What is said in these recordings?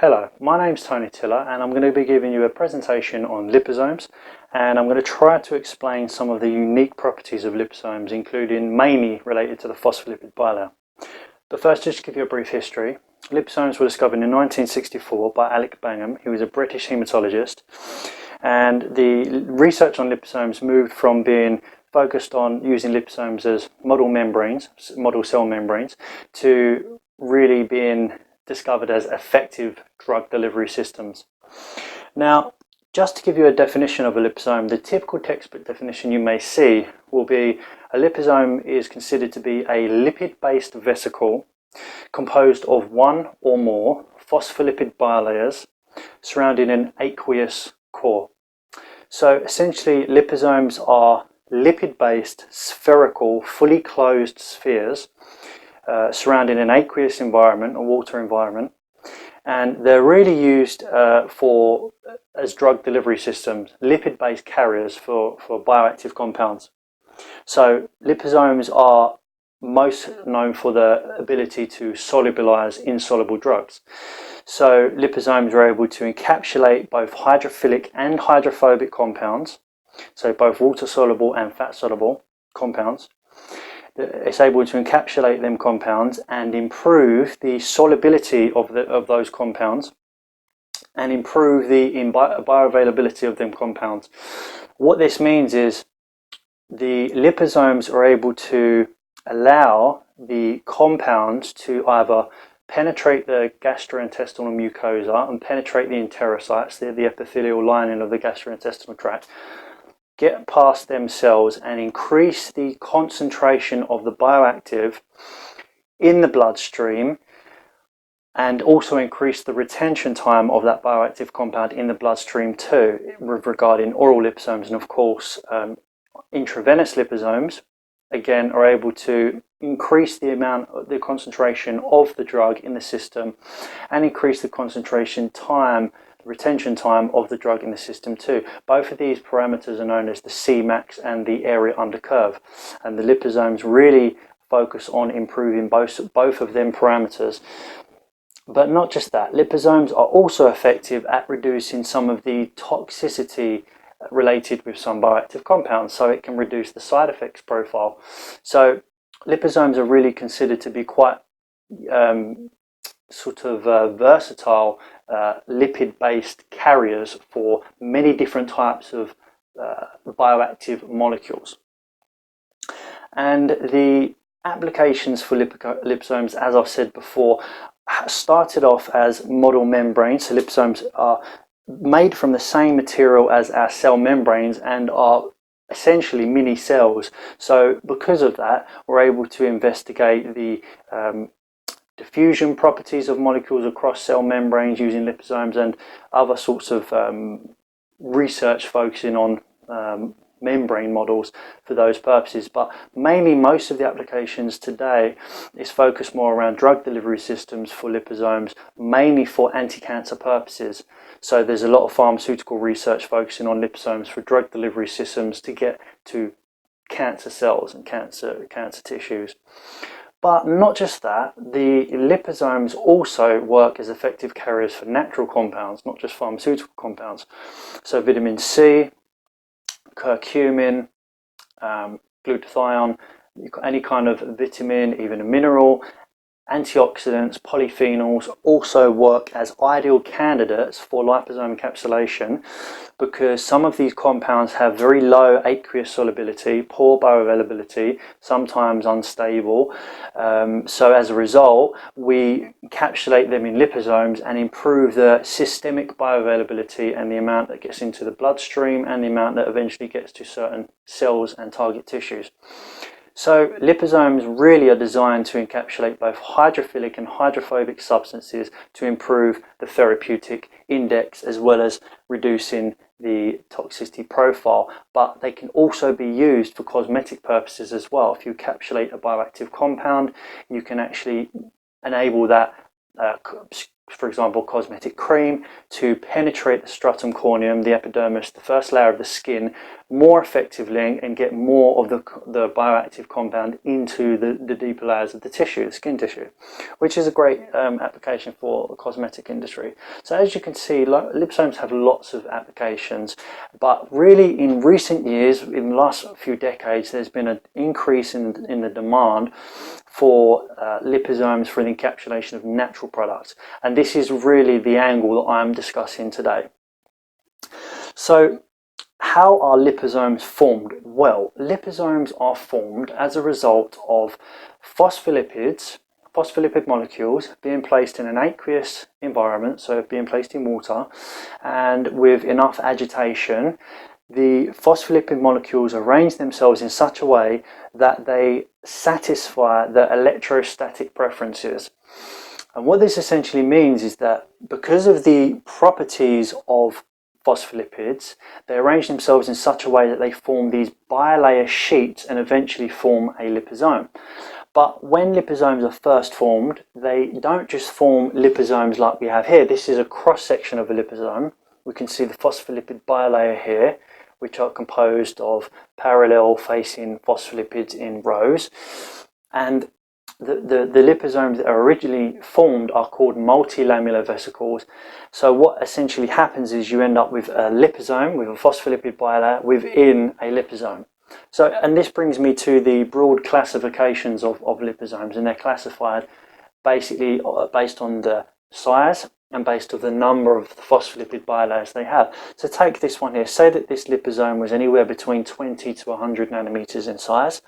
Hello, my name's Tony Tiller and I'm going to be giving you a presentation on liposomes, and I'm going to try to explain some of the unique properties of liposomes, including mainly related to the phospholipid bilayer. But first, just to give you a brief history, liposomes were discovered in 1964 by Alec-Bangham, who was a British hematologist, and the research on liposomes moved from being focused on using liposomes as model cell membranes, to really being discovered as effective drug delivery systems. Now, just to give you a definition of a liposome, the typical textbook definition you may see will be a liposome is considered to be a lipid-based vesicle composed of one or more phospholipid bilayers surrounding an aqueous core. So essentially, liposomes are lipid-based, spherical, fully closed spheres surrounding an aqueous environment, a water environment, and they're really used as drug delivery systems, lipid-based carriers for bioactive compounds. So liposomes are most known for their ability to solubilize insoluble drugs. So liposomes are able to encapsulate both hydrophilic and hydrophobic compounds, so both water-soluble and fat-soluble compounds. It's able to encapsulate them compounds and improve the solubility of those compounds and improve the bioavailability of them compounds. What this means is the liposomes are able to allow the compounds to either penetrate the gastrointestinal mucosa and penetrate the enterocytes, the epithelial lining of the gastrointestinal tract, get past them cells and increase the concentration of the bioactive in the bloodstream, and also increase the retention time of that bioactive compound in the bloodstream too, regarding oral liposomes. And of course, intravenous liposomes again are able to increase the concentration of the drug in the system and increase the concentration time, retention time of the drug in the system too. Both of these parameters are known as the Cmax and the area under curve, and the liposomes really focus on improving both of them parameters. But not just that, liposomes are also effective at reducing some of the toxicity related with some bioactive compounds, so it can reduce the side effects profile. So liposomes are really considered to be quite versatile lipid-based carriers for many different types of bioactive molecules. And the applications for liposomes, as I've said before, started off as model membranes. So liposomes are made from the same material as our cell membranes and are essentially mini cells. So because of that, we're able to investigate the diffusion properties of molecules across cell membranes using liposomes, and other sorts of research focusing on membrane models for those purposes. But mainly, most of the applications today is focused more around drug delivery systems for liposomes, mainly for anti-cancer purposes. So there's a lot of pharmaceutical research focusing on liposomes for drug delivery systems to get to cancer cells and cancer tissues. But not just that, the liposomes also work as effective carriers for natural compounds, not just pharmaceutical compounds. So vitamin C, curcumin, glutathione, any kind of vitamin, even a mineral, antioxidants, polyphenols also work as ideal candidates for liposome encapsulation, because some of these compounds have very low aqueous solubility, poor bioavailability, sometimes unstable. So as a result, we encapsulate them in liposomes and improve the systemic bioavailability and the amount that gets into the bloodstream and the amount that eventually gets to certain cells and target tissues. So liposomes really are designed to encapsulate both hydrophilic and hydrophobic substances to improve the therapeutic index as well as reducing the toxicity profile. But they can also be used for cosmetic purposes as well. If you encapsulate a bioactive compound, you can actually enable that for example, cosmetic cream, to penetrate the stratum corneum, the epidermis, the first layer of the skin, more effectively and get more of the bioactive compound into the deeper layers of the tissue, the skin tissue, which is a great application for the cosmetic industry. So as you can see, liposomes have lots of applications, but really in recent years, in the last few decades, there's been an increase in the demand for liposomes for the encapsulation of natural products, and this is really the angle that I'm discussing today. So how are liposomes formed? Well, liposomes are formed as a result of phospholipid molecules being placed in an aqueous environment, so being placed in water, and with enough agitation, the phospholipid molecules arrange themselves in such a way that they satisfy the electrostatic preferences. And what this essentially means is that because of the properties of phospholipids, they arrange themselves in such a way that they form these bilayer sheets and eventually form a liposome. But when liposomes are first formed, they don't just form liposomes like we have here. This is a cross-section of a liposome. We can see the phospholipid bilayer here, which are composed of parallel facing phospholipids in rows. And the liposomes that are originally formed are called multilamellar vesicles. So what essentially happens is you end up with a liposome with a phospholipid bilayer within a liposome. So, and this brings me to the broad classifications of liposomes, and they're classified basically based on the size and based on the number of the phospholipid bilayers they have. So take this one here. Say that this liposome was anywhere between 20 to 100 nanometers in size.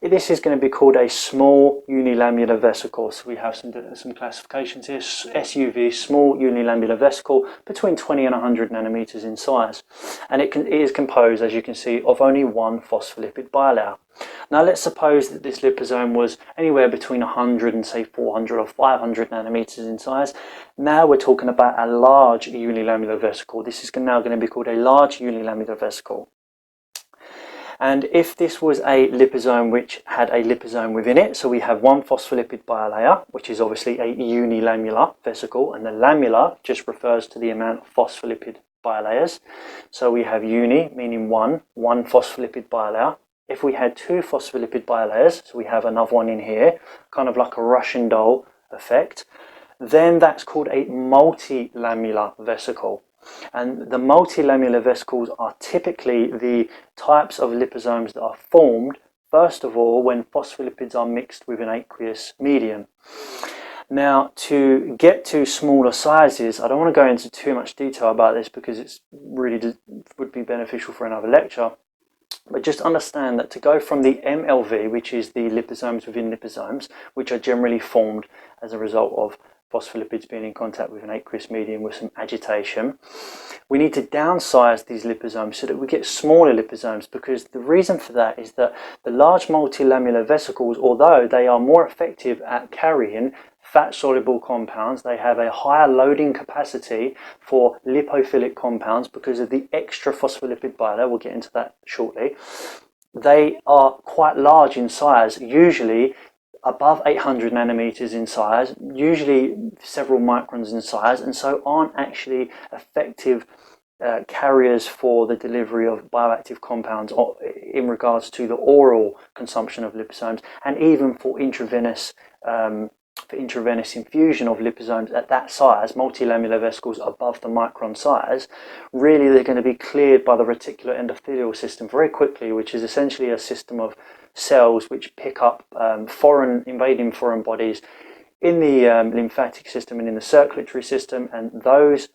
This is going to be called a small unilamellar vesicle. So we have some classifications here. SUV, small unilamellar vesicle, between 20 and 100 nanometers in size. And it is composed, as you can see, of only one phospholipid bilayer. Now let's suppose that this liposome was anywhere between 100 and say 400 or 500 nanometers in size. Now we're talking about a large unilamellar vesicle. This is now going to be called a large unilamellar vesicle. And if this was a liposome which had a liposome within it, so we have one phospholipid bilayer, which is obviously a unilamellar vesicle, and the lamellar just refers to the amount of phospholipid bilayers. So we have uni, meaning one phospholipid bilayer. If we had two phospholipid bilayers, so we have another one in here, kind of like a Russian doll effect, then that's called a multilamellar vesicle. And the multilamellar vesicles are typically the types of liposomes that are formed, first of all, when phospholipids are mixed with an aqueous medium. Now, to get to smaller sizes, I don't want to go into too much detail about this because it's really would be beneficial for another lecture. But just understand that to go from the MLV, which is the liposomes within liposomes, which are generally formed as a result of phospholipids being in contact with an aqueous medium with some agitation, we need to downsize these liposomes so that we get smaller liposomes, because the reason for that is that the large multilamellar vesicles, although they are more effective at carrying fat-soluble compounds, they have a higher loading capacity for lipophilic compounds because of the extra phospholipid bilayer. We'll get into that shortly. They are quite large in size, usually above 800 nanometers in size, usually several microns in size, and so aren't actually effective carriers for the delivery of bioactive compounds in regards to the oral consumption of liposomes, and even for intravenous infusion of liposomes at that size, multilamellar vesicles above the micron size, really they're going to be cleared by the reticular endothelial system very quickly, which is essentially a system of cells which pick up invading foreign bodies in the lymphatic system and in the circulatory system, and those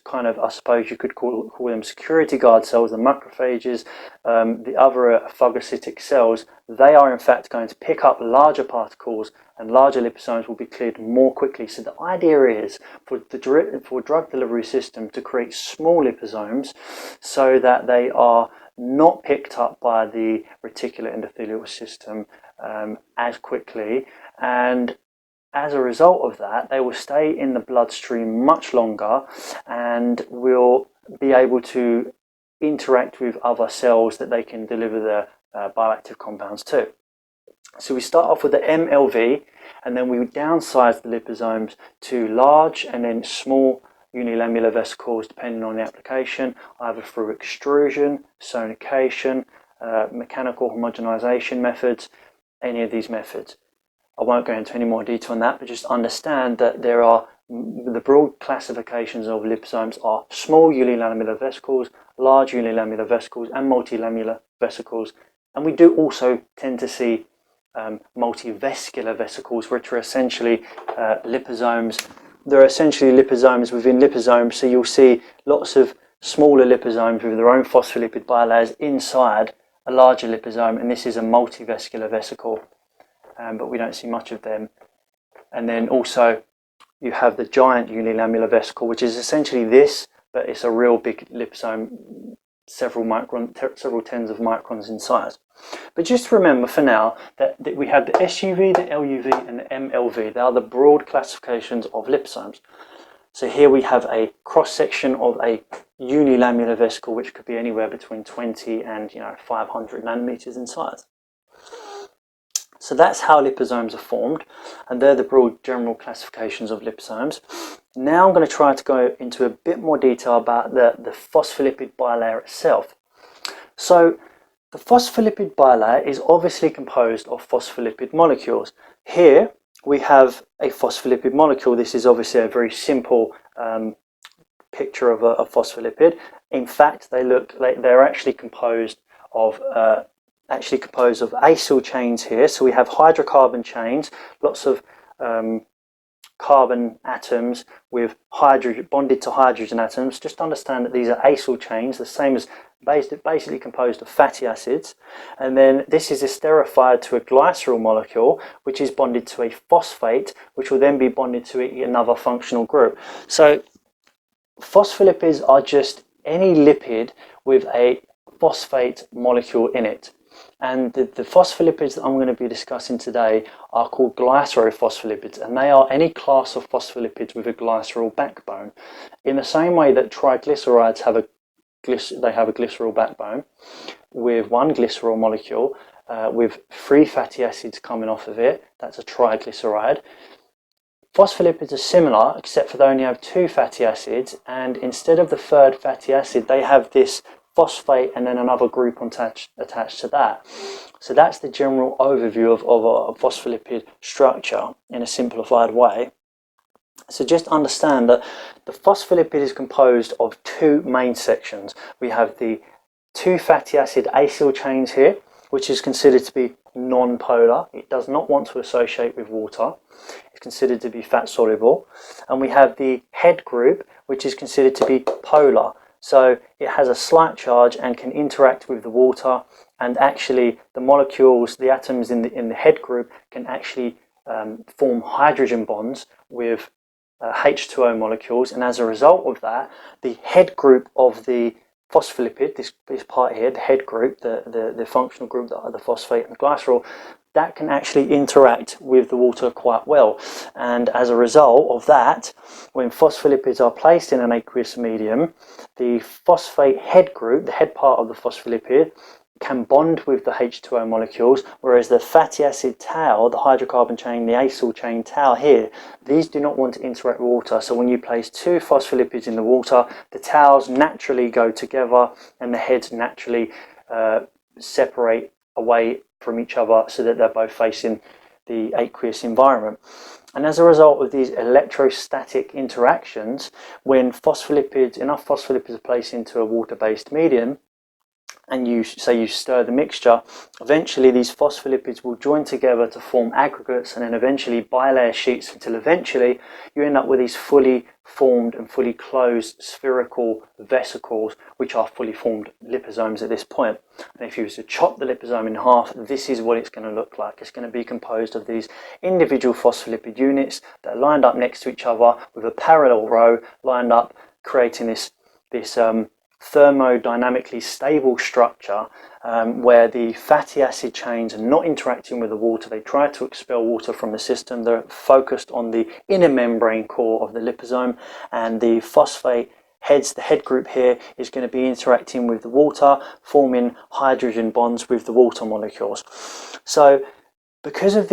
kind of, I suppose you could call them security guard cells, the macrophages, the other phagocytic cells, they are in fact going to pick up larger particles, and larger liposomes will be cleared more quickly. So the idea is for drug delivery system to create small liposomes so that they are not picked up by the reticular endothelial system as quickly, and as a result of that, they will stay in the bloodstream much longer and will be able to interact with other cells that they can deliver their bioactive compounds to. So we start off with the MLV, and then we downsize the liposomes to large and then small unilamellar vesicles depending on the application, either through extrusion, sonication, mechanical homogenization methods, any of these methods. I won't go into any more detail on that, but just understand that there are the broad classifications of liposomes are small unilamellar vesicles, large unilamellar vesicles, and multilamellar vesicles. And we do also tend to see multivesicular vesicles, which are essentially liposomes. They're essentially liposomes within liposomes, so you'll see lots of smaller liposomes with their own phospholipid bilayers inside a larger liposome, and this is a multivesicular vesicle, but we don't see much of them. And then also you have the giant unilamellar vesicle, which is essentially this, but it's a real big liposome, several tens of microns in size. But just remember for now that we have the SUV, the LUV, and the MLV. They are the broad classifications of liposomes. So here we have a cross-section of a unilamellar vesicle, which could be anywhere between 20 and 500 nanometers in size. So that's how liposomes are formed, and they're the broad general classifications of liposomes. Now I'm going to try to go into a bit more detail about the phospholipid bilayer itself. So the phospholipid bilayer is obviously composed of phospholipid molecules. Here we have a phospholipid molecule. This is obviously a very simple picture of a phospholipid. In fact, they look like they're actually composed of acyl chains here. So we have hydrocarbon chains, lots of carbon atoms with hydrogen bonded to hydrogen atoms. Just understand that these are acyl chains, the same as basically composed of fatty acids. And then this is esterified to a glycerol molecule, which is bonded to a phosphate, which will then be bonded to another functional group. So phospholipids are just any lipid with a phosphate molecule in it. And the phospholipids that I'm going to be discussing today are called glycerophospholipids, and they are any class of phospholipids with a glycerol backbone. In the same way that triglycerides have a glycerol backbone with one glycerol molecule with 3 fatty acids coming off of it, that's a triglyceride. Phospholipids are similar, except for they only have 2 fatty acids, and instead of the 3rd fatty acid, they have this phosphate and then another group attached to that. So that's the general overview of a phospholipid structure in a simplified way. So just understand that the phospholipid is composed of 2 main sections. We have the 2 fatty acid acyl chains here, which is considered to be non-polar. It does not want to associate with water. It's considered to be fat soluble. And we have the head group, which is considered to be polar. So it has a slight charge and can interact with the water, and actually the molecules, the atoms in the head group can actually form hydrogen bonds with H2O molecules, and as a result of that, the head group of the phospholipid, this part here, the head group, the functional group, the phosphate and the glycerol, that can actually interact with the water quite well. And as a result of that, when phospholipids are placed in an aqueous medium, the phosphate head group, the head part of the phospholipid, can bond with the H2O molecules, whereas the fatty acid tail, the hydrocarbon chain, the acyl chain tail here, these do not want to interact with water. So when you place 2 phospholipids in the water, the tails naturally go together and the heads naturally separate away from each other so that they're both facing the aqueous environment. And as a result of these electrostatic interactions, when enough phospholipids are placed into a water-based medium, and you stir the mixture, eventually these phospholipids will join together to form aggregates and then eventually bilayer sheets, until eventually you end up with these fully formed and fully closed spherical vesicles, which are fully formed liposomes at this point. And if you were to chop the liposome in half, this is what it's going to look like. It's going to be composed of these individual phospholipid units that are lined up next to each other with a parallel row lined up, creating this thermodynamically stable structure where the fatty acid chains are not interacting with the water. They try to expel water from the system. They're focused on the inner membrane core of the liposome, and the phosphate heads, the head group here, is going to be interacting with the water, forming hydrogen bonds with the water molecules. So Because of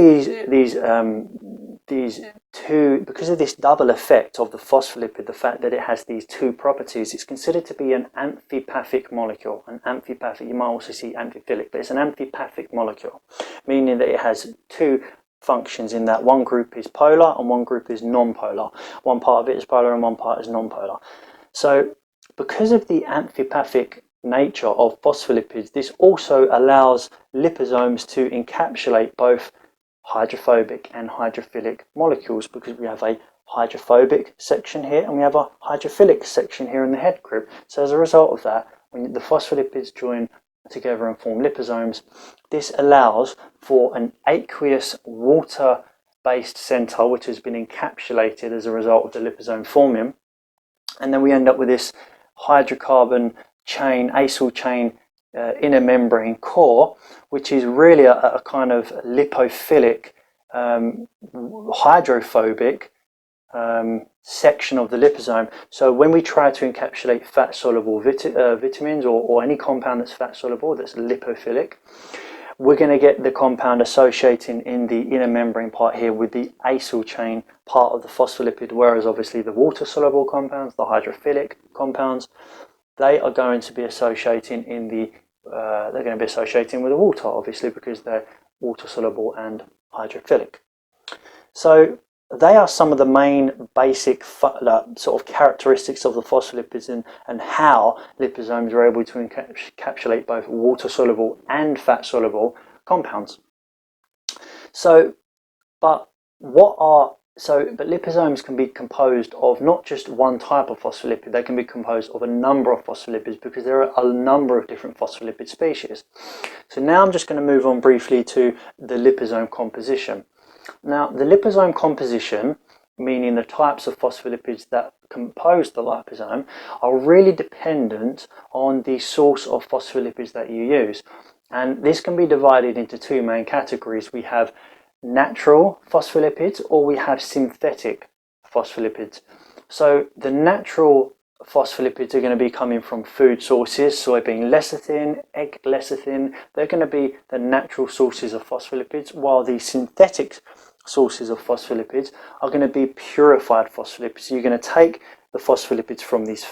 because of this double effect of the phospholipid, the fact that it has these two properties, it's considered to be an amphipathic molecule. An amphipathic, you might also see amphiphilic, but it's an amphipathic molecule, meaning that it has two functions in that one group is polar and one group is non-polar. One part of it is polar and one part is non-polar. So because of the amphipathic nature of phospholipids, this also allows liposomes to encapsulate both hydrophobic and hydrophilic molecules, because we have a hydrophobic section here and we have a hydrophilic section here in the head group. So as a result of that, when the phospholipids join together and form liposomes, this allows for an aqueous water-based center which has been encapsulated as a result of the liposome forming, and then we end up with this hydrocarbon chain, acyl chain inner membrane core, which is really a kind of lipophilic, hydrophobic section of the liposome. So when we try to encapsulate fat-soluble vitamins or any compound that's fat-soluble, that's lipophilic, we're going to get the compound associating in the inner membrane part here with the acyl chain part of the phospholipid, whereas obviously the water-soluble compounds, the hydrophilic compounds, they are going to be associating in the they're going to be associating with the water, obviously, because they're water-soluble and hydrophilic. So they are some of the main basic sort of characteristics of the phospholipids and how liposomes are able to encapsulate both water-soluble and fat-soluble compounds. But liposomes can be composed of not just one type of phospholipid, they can be composed of a number of phospholipids because there are a number of different phospholipid species. So now I'm just going to move on briefly to the liposome composition. Now, the liposome composition, meaning the types of phospholipids that compose the liposome, are really dependent on the source of phospholipids that you use. And this can be divided into two main categories. We have natural phospholipids or we have synthetic phospholipids. So the natural phospholipids are going to be coming from food sources, soybean lecithin, egg lecithin. They're going to be the natural sources of phospholipids, while the synthetic sources of phospholipids are going to be purified phospholipids. So you're going to take the phospholipids from these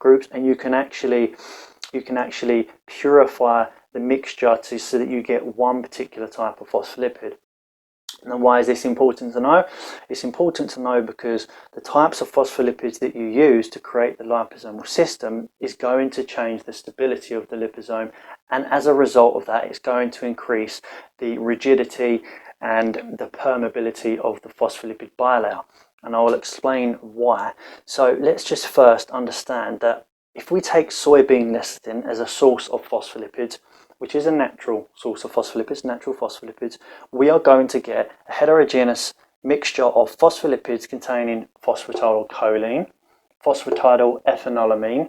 groups, and you can actually purify the mixture so that you get one particular type of phospholipid. Now, why is this important to know? It's important to know because the types of phospholipids that you use to create the liposomal system is going to change the stability of the liposome, and as a result of that, it's going to increase the rigidity and the permeability of the phospholipid bilayer. And I will explain why. So let's just first understand that if we take soybean lecithin as a source of phospholipids, which is a natural source of phospholipids, natural phospholipids, we are going to get a heterogeneous mixture of phospholipids containing phosphatidylcholine, phosphatidylethanolamine,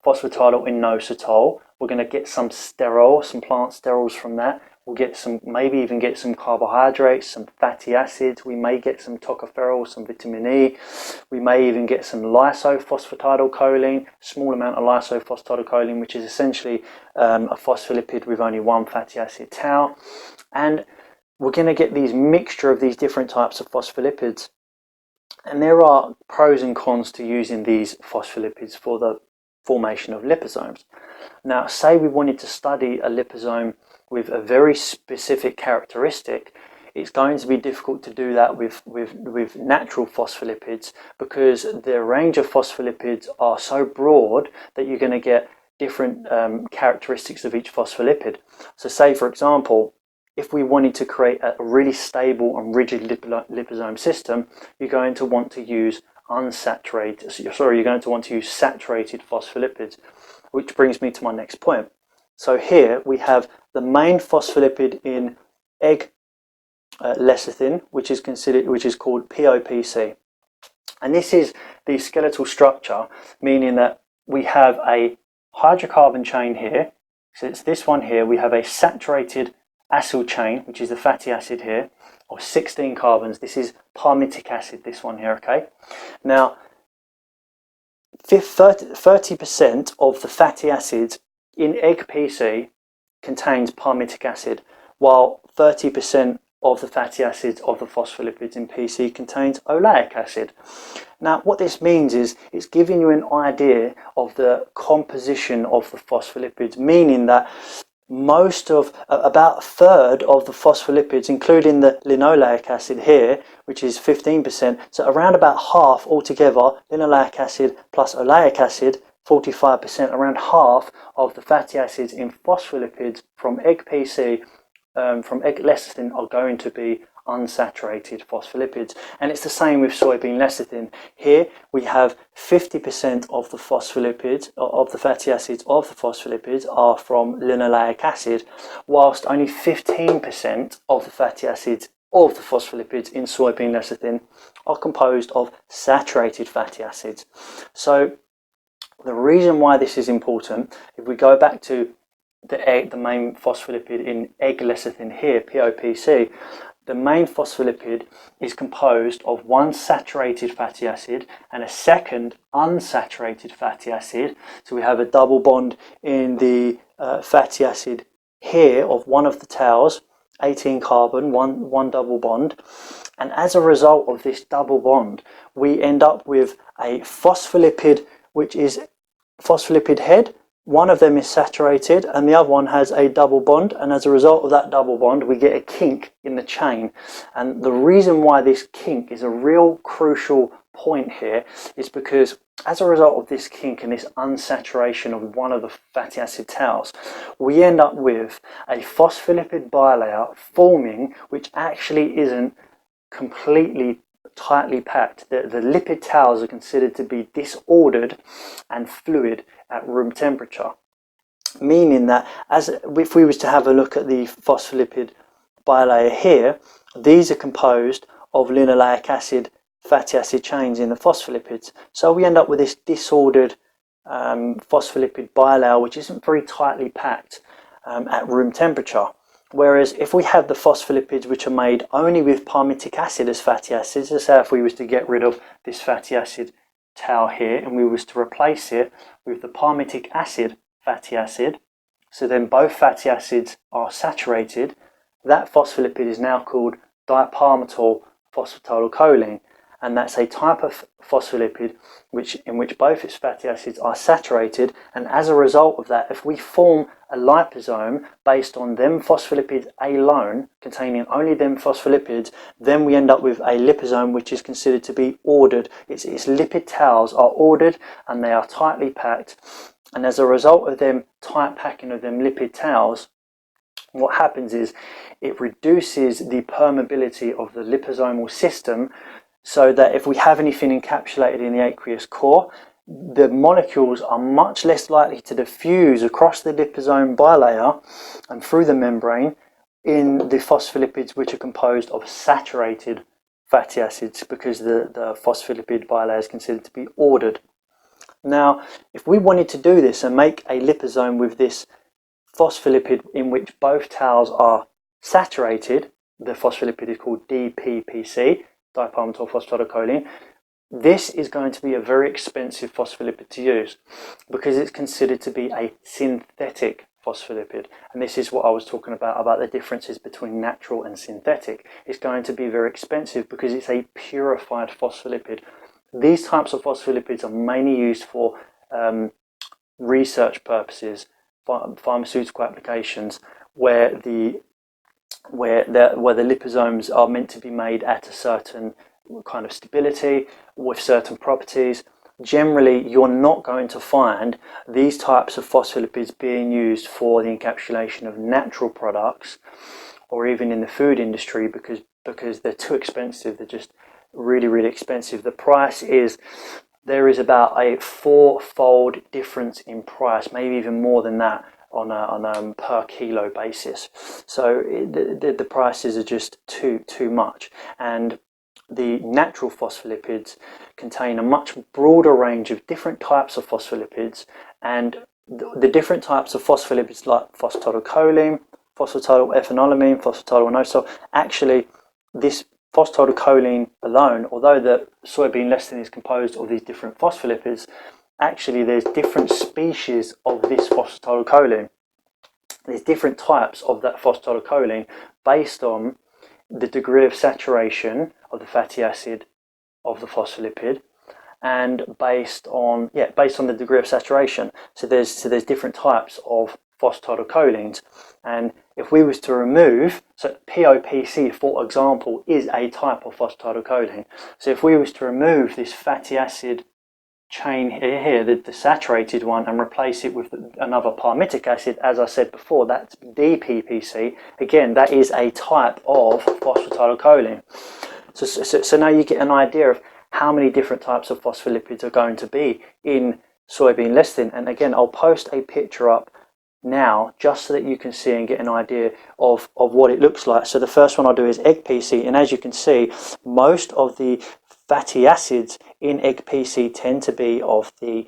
phosphatidylinositol. We're going to get some plant sterols from that. We'll get maybe even get some carbohydrates, some fatty acids. We may get some tocopherol, some vitamin E. We may even get some lysophosphatidylcholine, small amount of lysophosphatidylcholine, which is essentially a phospholipid with only one fatty acid, tau. And we're going to get these mixture of these different types of phospholipids. And there are pros and cons to using these phospholipids for the formation of liposomes. Now, say we wanted to study a liposome with a very specific characteristic, it's going to be difficult to do that with natural phospholipids because the range of phospholipids are so broad that you're going to get different characteristics of each phospholipid. So say, for example, if we wanted to create a really stable and rigid liposome system, you're going to want to use saturated phospholipids, which brings me to my next point. So here we have the main phospholipid in egg lecithin, which is called POPC, and this is the skeletal structure, meaning that we have a hydrocarbon chain here. So it's this one here. We have a saturated acyl chain, which is the fatty acid here, of 16 carbons. This is palmitic acid, this one here, okay? Now, 30% of the fatty acids in egg PC contains palmitic acid, while 30% of the fatty acids of the phospholipids in PC contains oleic acid. Now what this means is it's giving you an idea of the composition of the phospholipids, meaning that most of, about a third of the phospholipids, including the linoleic acid here, which is 15%, so around about half altogether, linoleic acid plus oleic acid, 45%, around half of the fatty acids in phospholipids from egg PC, from egg lecithin, are going to be unsaturated phospholipids. And it's the same with soybean lecithin. Here we have 50% of the phospholipids, of the fatty acids of the phospholipids, are from linoleic acid, whilst only 15% of the fatty acids of the phospholipids in soybean lecithin are composed of saturated fatty acids. So the reason why this is important, if we go back to the main phospholipid in egg lecithin here, POPC, the main phospholipid is composed of one saturated fatty acid and a second unsaturated fatty acid. So we have a double bond in the fatty acid here of one of the tails, 18 carbon, one double bond. And as a result of this double bond, we end up with a phospholipid, which is phospholipid head. One of them is saturated and the other one has a double bond, and as a result of that double bond we get a kink in the chain. And the reason why this kink is a real crucial point here is because as a result of this kink and this unsaturation of one of the fatty acid tails, we end up with a phospholipid bilayer forming, which actually isn't completely tightly packed. The lipid tails are considered to be disordered and fluid at room temperature, meaning that if we was to have a look at the phospholipid bilayer here, these are composed of linoleic acid fatty acid chains in the phospholipids. So we end up with this disordered phospholipid bilayer, which isn't very tightly packed at room temperature. Whereas if we have the phospholipids which are made only with palmitic acid as fatty acids, let's say if we was to get rid of this fatty acid tail here and we was to replace it with the palmitic acid fatty acid, so then both fatty acids are saturated, that phospholipid is now called dipalmityl phosphatidylcholine, and that's a type of phospholipid in which both its fatty acids are saturated. And as a result of that, if we form a liposome based on them phospholipids alone, containing only them phospholipids, then we end up with a liposome which is considered to be ordered. Its lipid tails are ordered and they are tightly packed, and as a result of them tight packing of them lipid tails, what happens is it reduces the permeability of the liposomal system, so that if we have anything encapsulated in the aqueous core, the molecules are much less likely to diffuse across the liposome bilayer and through the membrane in the phospholipids which are composed of saturated fatty acids, because the phospholipid bilayer is considered to be ordered. Now, if we wanted to do this and make a liposome with this phospholipid in which both tails are saturated, the phospholipid is called DPPC, dipalmityl phosphatidylcholine. This is going to be a very expensive phospholipid to use because it's considered to be a synthetic phospholipid, and this is what I was talking about the differences between natural and synthetic. It's going to be very expensive because it's a purified phospholipid. These types of phospholipids are mainly used for research purposes, pharmaceutical applications, where the liposomes are meant to be made at a certain kind of stability with certain properties. Generally, you're not going to find these types of phospholipids being used for the encapsulation of natural products or even in the food industry because they're too expensive. They're just really, really expensive. The price there is about a 4-fold difference in price, maybe even more than that, on a per kilo basis. So the prices are just too much, and the natural phospholipids contain a much broader range of different types of phospholipids, and the different types of phospholipids like phosphatidylcholine, phosphatidylethanolamine, phosphatidylinositol, actually this phosphatidylcholine alone, although the soybean lecithin is composed of these different phospholipids, actually there's different species of this phosphatidylcholine. there's different types of that phosphatidylcholine based on the degree of saturation of the fatty acid of the phospholipid, and based on the degree of saturation. So there's different types of phosphatidylcholines, and if we was to remove, so POPC for example is a type of phosphatidylcholine. So if we was to remove this fatty acid chain here, the saturated one, and replace it with another palmitic acid, as I said before, that's DPPC. Again, that is a type of phosphatidylcholine. So now you get an idea of how many different types of phospholipids are going to be in soybean lecithin. And again, I'll post a picture up now just so that you can see and get an idea of what it looks like. So the first one I'll do is egg PC, and as you can see, most of the fatty acids in egg PC tend to be of the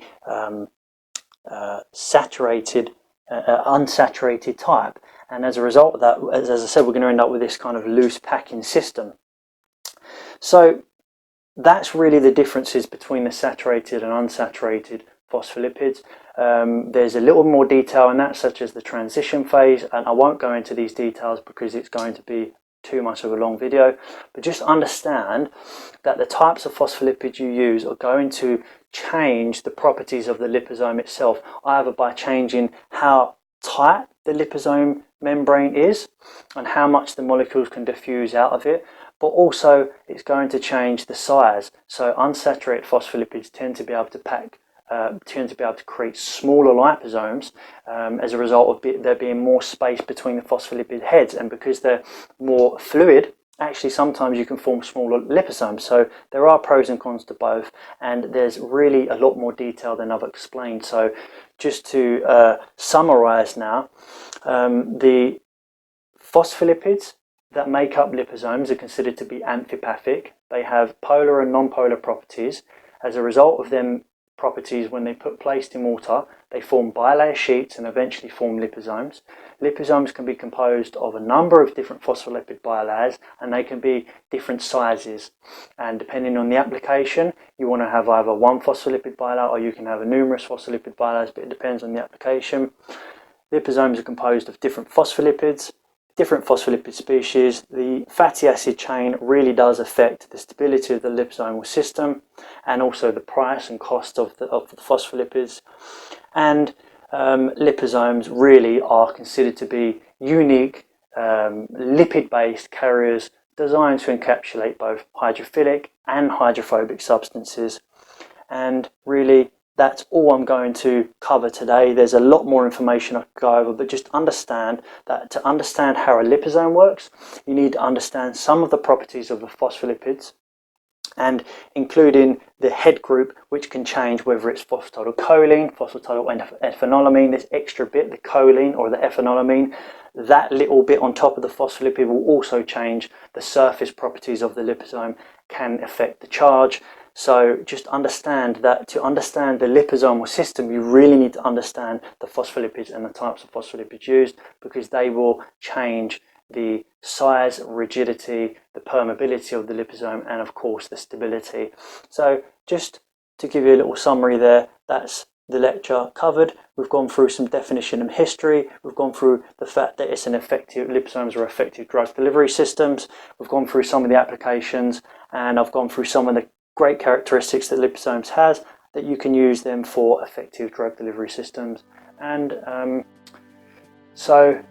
unsaturated type, and as a result of that, as I said, we're going to end up with this kind of loose packing system. So that's really the differences between the saturated and unsaturated phospholipids. There's a little more detail in that, such as the transition phase, and I won't go into these details because it's going to be too much of a long video, but just understand that the types of phospholipids you use are going to change the properties of the liposome itself, either by changing how tight the liposome membrane is and how much the molecules can diffuse out of it, but also it's going to change the size. So unsaturated phospholipids tend to be able to create smaller liposomes as a result of there being more space between the phospholipid heads, and because they're more fluid, actually sometimes you can form smaller liposomes. So there are pros and cons to both, and there's really a lot more detail than I've explained. So just to summarize now, the phospholipids that make up liposomes are considered to be amphipathic. They have polar and non-polar properties. As a result of them properties, when they placed in water, they form bilayer sheets and eventually form liposomes. Liposomes can be composed of a number of different phospholipid bilayers, and they can be different sizes, and depending on the application, you want to have either one phospholipid bilayer or you can have numerous phospholipid bilayers, but it depends on the application. Liposomes are composed of different phospholipids, different phospholipid species. The fatty acid chain really does affect the stability of the liposomal system, and also the price and cost of the phospholipids. And liposomes really are considered to be unique lipid-based carriers designed to encapsulate both hydrophilic and hydrophobic substances. And really, that's all I'm going to cover today. There's a lot more information I could go over, but just understand that to understand how a liposome works, you need to understand some of the properties of the phospholipids, and including the head group, which can change whether it's phosphatidylcholine, phosphatidylethanolamine, this extra bit, the choline or the ethanolamine. That little bit on top of the phospholipid will also change the surface properties of the liposome, can affect the charge. So just understand that to understand the liposomal system, you really need to understand the phospholipids and the types of phospholipids used, because they will change the size, rigidity, the permeability of the liposome, and of course the stability. So just to give you a little summary there, that's the lecture covered. We've gone through some definition and history. We've gone through the fact that liposomes are effective drug delivery systems. We've gone through some of the applications, and I've gone through some of the great characteristics that liposomes has, that you can use them for effective drug delivery systems. And so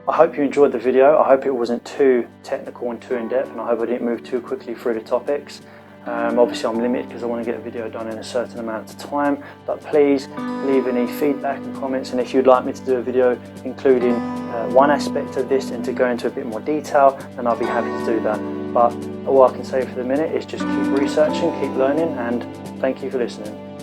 I hope you enjoyed the video. I hope it wasn't too technical and too in-depth, and I hope I didn't move too quickly through the topics. Obviously I'm limited because I want to get a video done in a certain amount of time, but please leave any feedback and comments, and if you'd like me to do a video including one aspect of this and to go into a bit more detail, then I'll be happy to do that. But all I can say for the minute is just keep researching, keep learning, and thank you for listening.